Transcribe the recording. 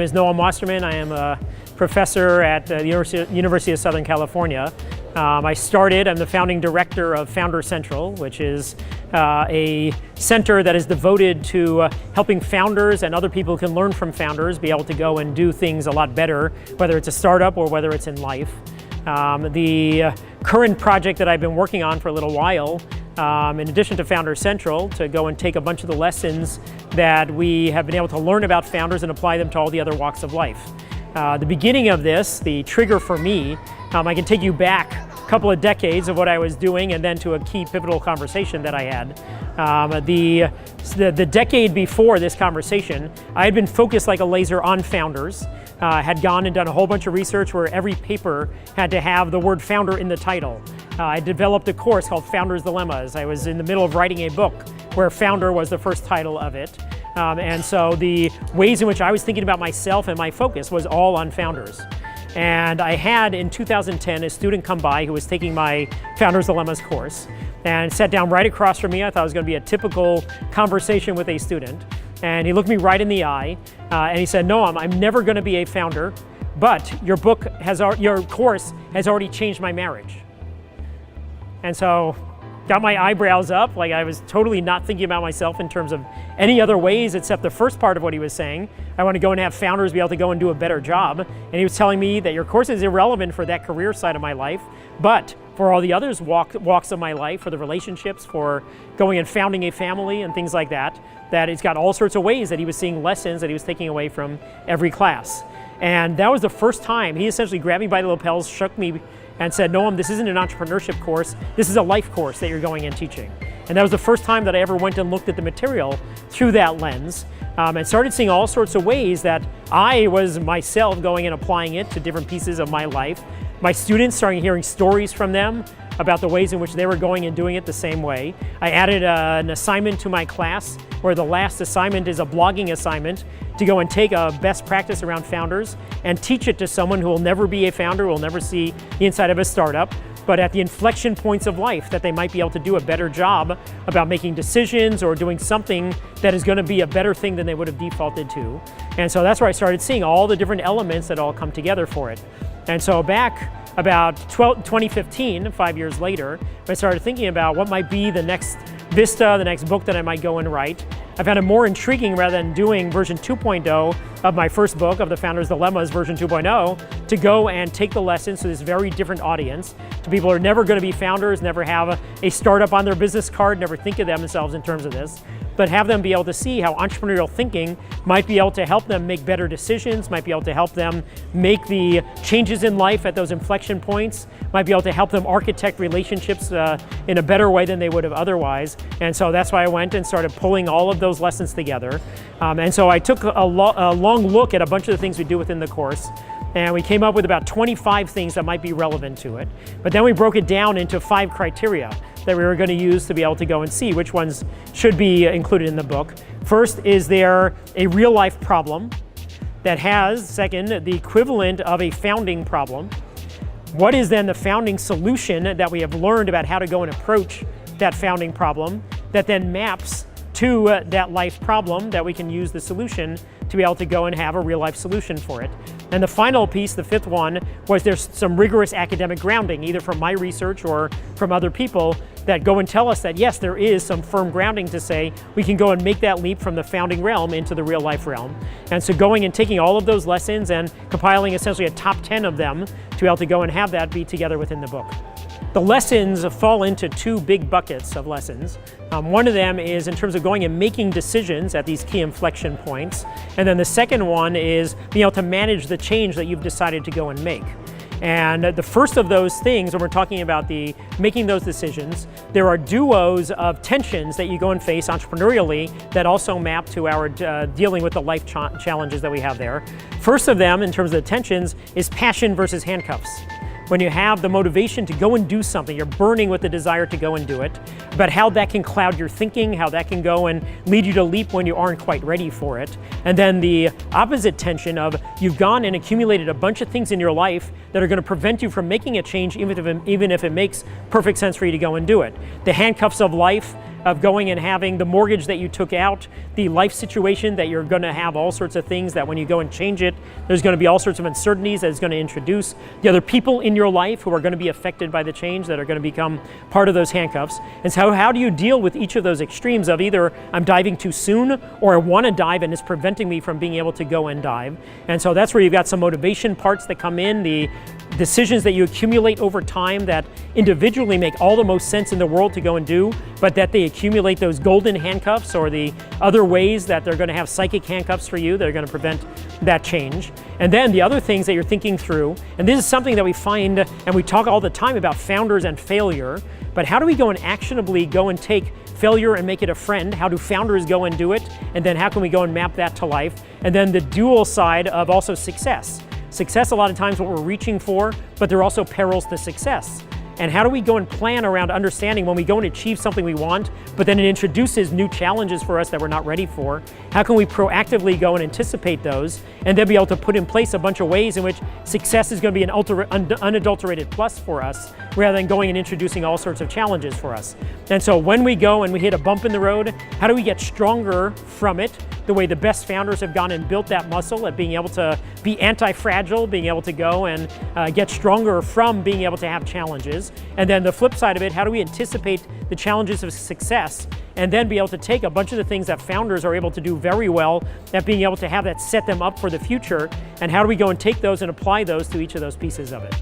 is Noam Wasserman. I am a professor at the University of Southern California. I'm the founding director of Founder Central, which is a center that is devoted to helping founders and other people who can learn from founders be able to go and do things a lot better, whether it's a startup or whether it's in life. The current project that I've been working on for a little while, in addition to Founder Central, to go and take a bunch of the lessons that we have been able to learn about founders and apply them to all the other walks of life. The beginning of this, the trigger for me, I can take you back a couple of decades of what I was doing and then to a key pivotal conversation that I had. The decade before this conversation, I had been focused like a laser on founders. Had gone and done a whole bunch of research where every paper had to have the word founder in the title. I developed a course called Founder's Dilemmas. I was in the middle of writing a book where founder was the first title of it. And so the ways in which I was thinking about myself and my focus was all on founders. And I had in 2010 a student come by who was taking my Founder's Dilemmas course and sat down right across from me. I thought it was going to be a typical conversation with a student. And he looked me right in the eye and he said, "Noam, I'm never going to be a founder, but your course has already changed my marriage." And so got my eyebrows up, like I was totally not thinking about myself in terms of any other ways except the first part of what he was saying. I want to go and have founders be able to go and do a better job. And he was telling me that your course is irrelevant for that career side of my life, but for all the others walks of my life, for the relationships, for going and founding a family and things like that, that it's got all sorts of ways that he was seeing lessons that he was taking away from every class. And that was the first time he essentially grabbed me by the lapels, shook me, and said, "Noam, this isn't an entrepreneurship course, this is a life course that you're going and teaching." And that was the first time that I ever went and looked at the material through that lens and started seeing all sorts of ways that I was myself going and applying it to different pieces of my life. My students started hearing stories from them about the ways in which they were going and doing it the same way. I added an assignment to my class where the last assignment is a blogging assignment to go and take a best practice around founders and teach it to someone who will never be a founder, will never see the inside of a startup, but at the inflection points of life that they might be able to do a better job about making decisions or doing something that is going to be a better thing than they would have defaulted to. And so that's where I started seeing all the different elements that all come together for it. And so back about 2015, 5 years later, I started thinking about what might be the next vista, the next book that I might go and write. I found it more intriguing, rather than doing version 2.0 of my first book, of the Founder's Dilemmas version 2.0, to go and take the lessons to this very different audience, to people who are never going to be founders, never have a startup on their business card, never think of themselves in terms of this, but have them be able to see how entrepreneurial thinking might be able to help them make better decisions, might be able to help them make the changes in life at those inflection points, might be able to help them architect relationships in a better way than they would have otherwise. And so that's why I went and started pulling all of those lessons together. And so I took a long look at a bunch of the things we do within the course, and we came up with about 25 things that might be relevant to it. But then we broke it down into 5 criteria that we were going to use to be able to go and see which ones should be included in the book. First, is there a real life problem that has, second, the equivalent of a founding problem? What is then the founding solution that we have learned about how to go and approach that founding problem that then maps to that life problem that we can use the solution to be able to go and have a real life solution for it. And the final piece, the 5th one, was there's some rigorous academic grounding, either from my research or from other people, that go and tell us that yes, there is some firm grounding to say we can go and make that leap from the founding realm into the real life realm. And so going and taking all of those lessons and compiling essentially a top 10 of them to be able to go and have that be together within the book. The lessons fall into 2 big buckets of lessons. One of them is in terms of going and making decisions at these key inflection points. And then the second one is being able to manage the change that you've decided to go and make. And the first of those things, when we're talking about the making those decisions, there are duos of tensions that you go and face entrepreneurially that also map to our dealing with the life challenges that we have there. First of them, in terms of the tensions, is passion versus handcuffs. When you have the motivation to go and do something, you're burning with the desire to go and do it, but how that can cloud your thinking, how that can go and lead you to leap when you aren't quite ready for it. And then the opposite tension of you've gone and accumulated a bunch of things in your life that are going to prevent you from making a change even if it makes perfect sense for you to go and do it. The handcuffs of life of going and having the mortgage that you took out, the life situation that you're going to have all sorts of things that when you go and change it, there's going to be all sorts of uncertainties that it's going to introduce, the other people in your life who are going to be affected by the change that are going to become part of those handcuffs. And so how do you deal with each of those extremes of either I'm diving too soon or I want to dive and it's preventing me from being able to go and dive. And so that's where you've got some motivation parts that come in, the decisions that you accumulate over time that individually make all the most sense in the world to go and do, but that they accumulate those golden handcuffs or the other ways that they're going to have psychic handcuffs for you that are going to prevent that change. And then the other things that you're thinking through, and this is something that we find and we talk all the time about founders and failure, but how do we go and actionably go and take failure and make it a friend? How do founders go and do it? And then how can we go and map that to life? And then the dual side of also success. Success a lot of times what we're reaching for, but there are also perils to success. And how do we go and plan around understanding when we go and achieve something we want, but then it introduces new challenges for us that we're not ready for? How can we proactively go and anticipate those and then be able to put in place a bunch of ways in which success is going to be an unadulterated plus for us rather than going and introducing all sorts of challenges for us? And so when we go and we hit a bump in the road, how do we get stronger from it? The way the best founders have gone and built that muscle at being able to be anti-fragile, being able to go and get stronger from being able to have challenges. And then the flip side of it, how do we anticipate the challenges of success and then be able to take a bunch of the things that founders are able to do very well at being able to have that set them up for the future, and how do we go and take those and apply those to each of those pieces of it?